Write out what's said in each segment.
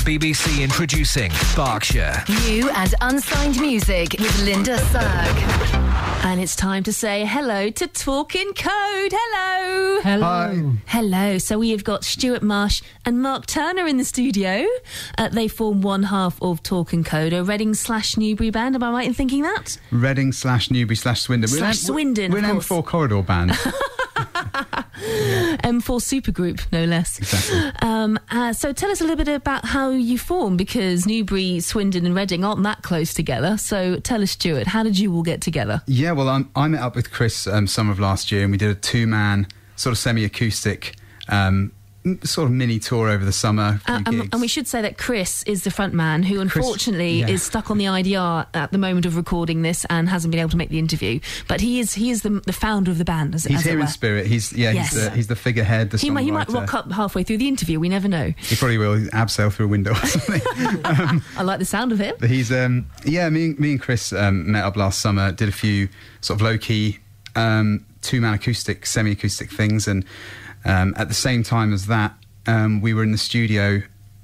BBC introducing Berkshire. New and unsigned music with Linda Serck. And it's time to say hello to Talking Code. Hello. Hello. Hi. Hello. So we have got Stuart Marsh and Mark Turner in the studio. They form one half of Talking Code, a Reading/Newbury band. Am I right in thinking that? Reading/Newbury/Swindon. Swindon, We're of an course. M4 corridor band. M4 supergroup, no less. Exactly. So tell us a little bit about how you formed, because Newbury, Swindon and Reading aren't that close together. So tell us, Stuart, how did you all get together? Yeah, well, I met up with Chris summer of last year, and we did a two-man sort of semi-acoustic sort of mini tour over the summer. And we should say that Chris is the front man, who unfortunately is stuck on the IDR at the moment of recording this and hasn't been able to make the interview. But he is the founder of the band. He's here in spirit. He's the figurehead. The he might rock up halfway through the interview. We never know. He probably will. Abseil through a window or something. I like the sound of it. But he's me and Chris met up last summer. Did a few sort of low key two-man acoustic, semi-acoustic things, and at the same time as that, we were in the studio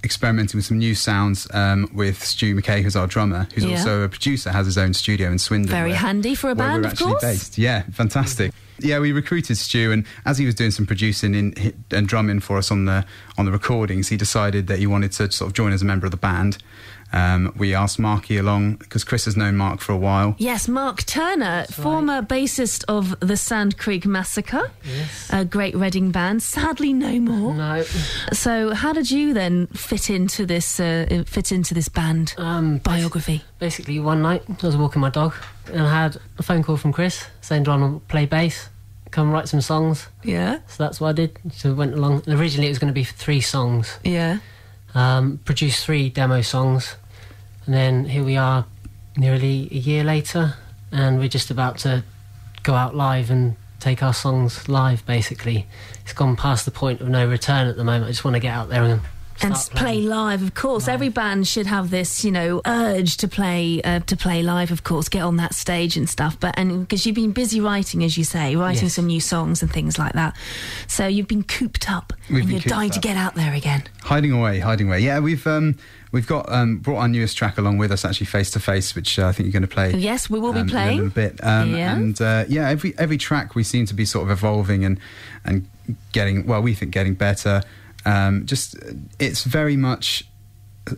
experimenting with some new sounds with Stu McKay, who's our drummer, who's also a producer, has his own studio in Swindon. Very handy for a band, of course. Based. Yeah, fantastic. Yeah, we recruited Stu, and as he was doing some producing and drumming for us on the recordings, he decided that he wanted to sort of join as a member of the band. We asked Marky along, because Chris has known Mark for a while. Yes, Mark Turner, former bassist of the Sand Creek Massacre, a great Reading band, sadly no more. No. So how did you then fit into this band biography? Basically, one night I was walking my dog and I had a phone call from Chris saying, "Do you want to play bass? Come write some songs." Yeah. So that's what I did. So I went along. Originally it was going to be 3 songs. Yeah. Produced 3 demo songs, and then here we are nearly a year later, and we're just about to go out live and take our songs live. Basically, it's gone past the point of no return at the moment. I just want to get out there and play live, of course. Live. Every band should have this, urge to play live, of course, get on that stage and stuff. And because you've been busy writing, as you say, writing some new songs and things like that. So you've been cooped up, and you're dying to get out there again. Hiding away. Yeah, we've got brought our newest track along with us, actually, Face to Face, which I think you're going to play. Yes, we will be playing in a little bit. And every track we seem to be sort of evolving and getting, well, we think getting better. It's very much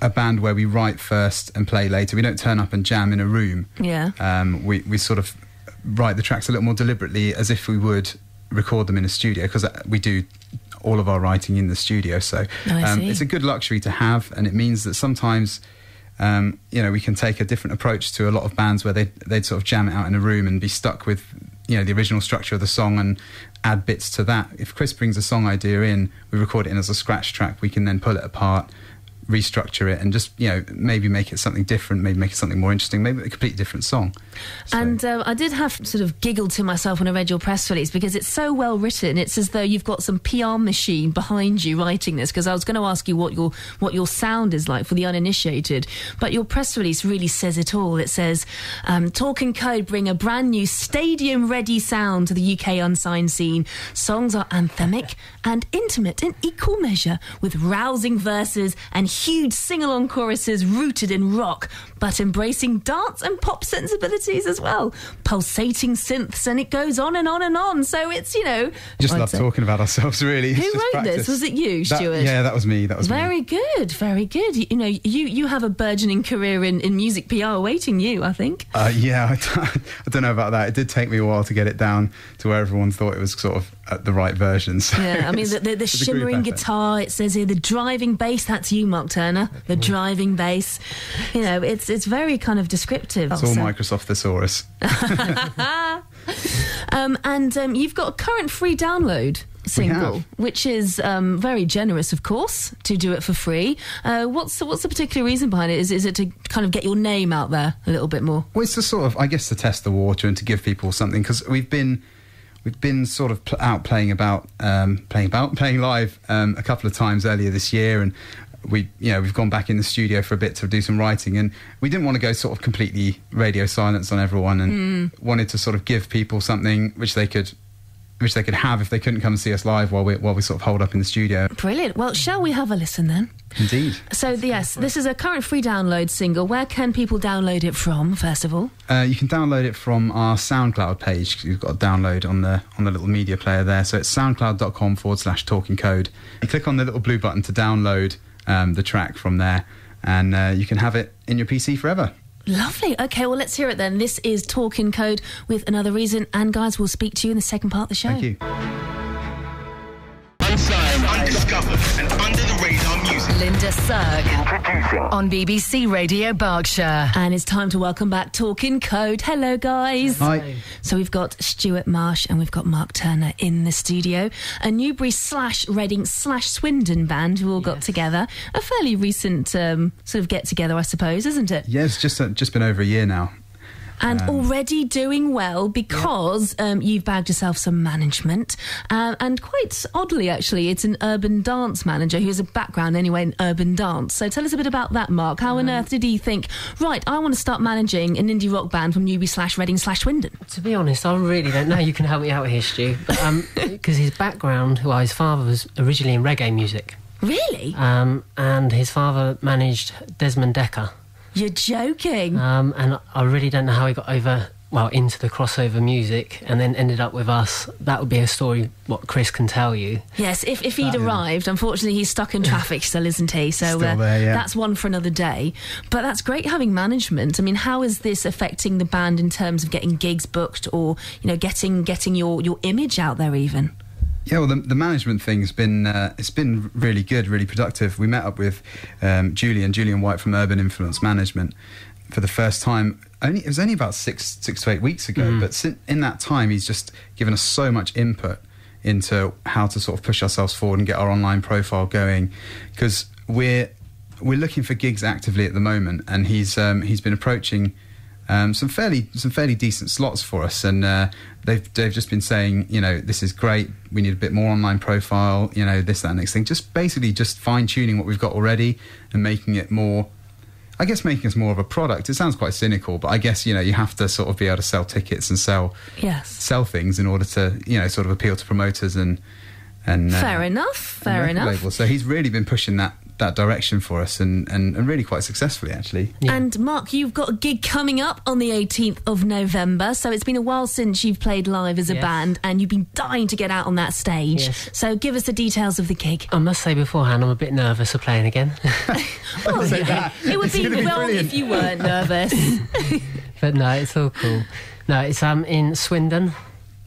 a band where we write first and play later. We don't turn up and jam in a room. Yeah. We sort of write the tracks a little more deliberately, as if we would record them in a studio, because we do all of our writing in the studio. So it's a good luxury to have, and it means that sometimes we can take a different approach to a lot of bands where they'd sort of jam it out in a room and be stuck with the original structure of the song and add bits to that. If Chris brings a song idea in, we record it in as a scratch track. We can then pull it apart, restructure it, and just maybe make it something different, maybe make it something more interesting, maybe a completely different song. And I did have sort of giggled to myself when I read your press release, because it's so well written. It's as though you've got some PR machine behind you writing this, because I was going to ask you what your sound is like for the uninitiated, but your press release really says it all. It says Talking Code bring a brand new stadium ready sound to the UK unsigned scene. Songs are anthemic and intimate in equal measure, with rousing verses and huge sing-along choruses rooted in rock, but embracing dance and pop sensibilities as well. Pulsating synths, and it goes on and on and on. So it's, Just love talking about ourselves, really. Who wrote this? Was it you, Stuart? Yeah, that was me. Very good, very good. You have a burgeoning career in music PR awaiting you, I think. Yeah, I don't know about that. It did take me a while to get it down to where everyone thought it was sort of at the right version. So yeah, I mean, the shimmering guitar, it says here, the driving bass, that's you, Mark Turner, the driving bass. It's very kind of descriptive. It's all Microsoft Thesaurus. And you've got a current free download single, which is very generous, of course, to do it for free. What's the particular reason behind it? Is it to kind of get your name out there a little bit more? Well, it's to sort of, I guess, to test the water and to give people something, because we've been sort of out playing live a couple of times earlier this year, and we've gone back in the studio for a bit to do some writing, and we didn't want to go sort of completely radio silence on everyone, and wanted to sort of give people something which they could which they could have if they couldn't come and see us live while we sort of hold up in the studio. Brilliant. Well, shall we have a listen then? Indeed. So, yes, this is a current free download single. Where can people download it from, first of all? You can download it from our SoundCloud page. You've got a download on the little media player there. So it's soundcloud.com/Talking Code. You click on the little blue button to download the track from there, and you can have it in your PC forever. Lovely. Okay, well, let's hear it then. This is Talking Code with Another Reason. And, guys, we'll speak to you in the second part of the show. Thank you. Unsigned, undiscovered, and under the radar music. Linda Serck. Introducing. On BBC Radio Berkshire. And it's time to welcome back Talking Code. Hello, guys. Hi. So we've got Stuart Marsh and we've got Mark Turner in the studio. A Newbury/Reading/Swindon band who all got together. A fairly recent sort of get-together, I suppose, isn't it? Yeah, it's just been over a year now. And already doing well because you've bagged yourself some management. And quite oddly, actually, it's an urban dance manager who has a background anyway in urban dance. So tell us a bit about that, Mark. How on earth did he think, right, I want to start managing an indie rock band from Newbury/Reading/Swindon? To be honest, I really don't know. You can help me out here, Stu. Because his background, his father was originally in reggae music. Really? And his father managed Desmond Dekker. You're joking. And I really don't know how he got into the crossover music and then ended up with us. That would be a story what Chris can tell you. Yes, if he'd arrived, unfortunately he's stuck in traffic still, isn't he? So still there, yeah. That's one for another day. But that's great having management. I mean, how is this affecting the band in terms of getting gigs booked or, getting your image out there even? Yeah, well, the management thing's been it's been really good, really productive. We met up with Julian White from Urban Influence Management for the first time. It was only about 6 to 8 weeks ago, but in that time, he's just given us so much input into how to sort of push ourselves forward and get our online profile going, because we're looking for gigs actively at the moment, and he's been approaching some fairly decent slots for us, and they've just been saying, this is great, we need a bit more online profile, this, that, next thing. Just basically just fine-tuning what we've got already and making us more of a product. It sounds quite cynical, but I guess, you have to sort of be able to sell tickets and sell things in order to, sort of appeal to promoters and fair enough. Labels. So he's really been pushing that direction for us and really quite successfully, actually. Yeah. And Mark, you've got a gig coming up on the 18th of November, so it's been a while since you've played live as a band and you've been dying to get out on that stage. Yes. So give us the details of the gig. I must say beforehand, I'm a bit nervous of playing again. Well, it would be wrong if you weren't nervous. But no, it's all cool. No, it's in Swindon.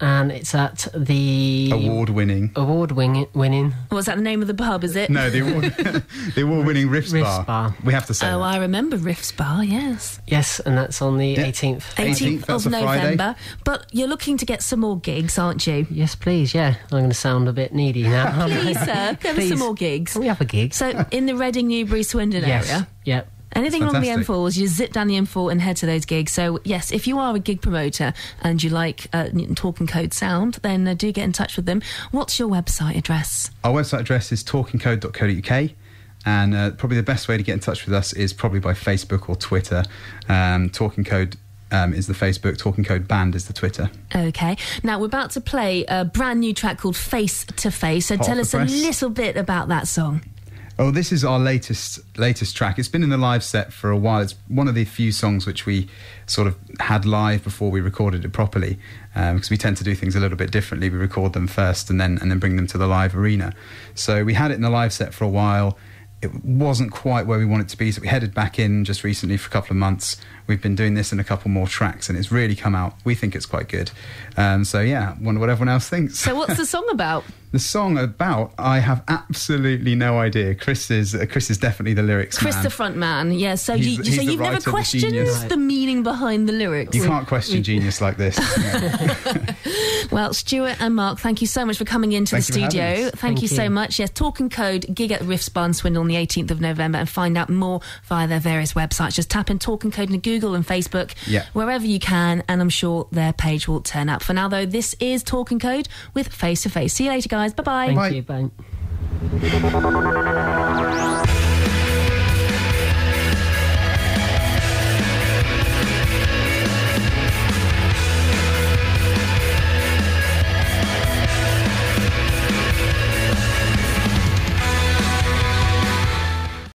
And it's at the award-winning. What's that, the name of the pub, is it? No, the award-winning Riffs Bar. We have to say that. I remember Riffs Bar, yes. Yes, and that's on the 18th. 18th of November. But you're looking to get some more gigs, aren't you? Yes, please, yeah. I'm going to sound a bit needy now. Please, sir, give us some more gigs. Can we have a gig? So, in the Reading, Newbury, Swindon area? Yep. Anything along the M4s, you zip down the M4 and head to those gigs. So, yes, if you are a gig promoter and you like Talking Code sound, then do get in touch with them. What's your website address? Our website address is talkingcode.co.uk, and probably the best way to get in touch with us is probably by Facebook or Twitter. Talking Code is the Facebook, Talking Code Band is the Twitter. OK. Now, we're about to play a brand new track called Face to Face, so tell us a little bit about that song. Oh, this is our latest track. It's been in the live set for a while. It's one of the few songs which we sort of had live before we recorded it properly, because we tend to do things a little bit differently. We record them first and then bring them to the live arena. So we had it in the live set for a while. It wasn't quite where we wanted it to be, so we headed back in just recently for a couple of months. We've been doing this in a couple more tracks, and it's really come out. We think it's quite good. So yeah, wonder what everyone else thinks. So what's the song about? The song about, I have absolutely no idea. Chris is definitely the lyrics man. Chris the front man, yeah. So you've never questioned the meaning behind the lyrics? You can't question genius like this. Well, Stuart and Mark, thank you so much for coming into the studio. Thank you so much. Yes, Talking Code, gig at Riffs Bar in Swindon on the 18th of November, and find out more via their various websites. Just tap in Talking Code into Google and Facebook, wherever you can, and I'm sure their page will turn up. For now, though, this is Talking Code with Face to Face. See you later, guys. Bye-bye. Thank you. Bye.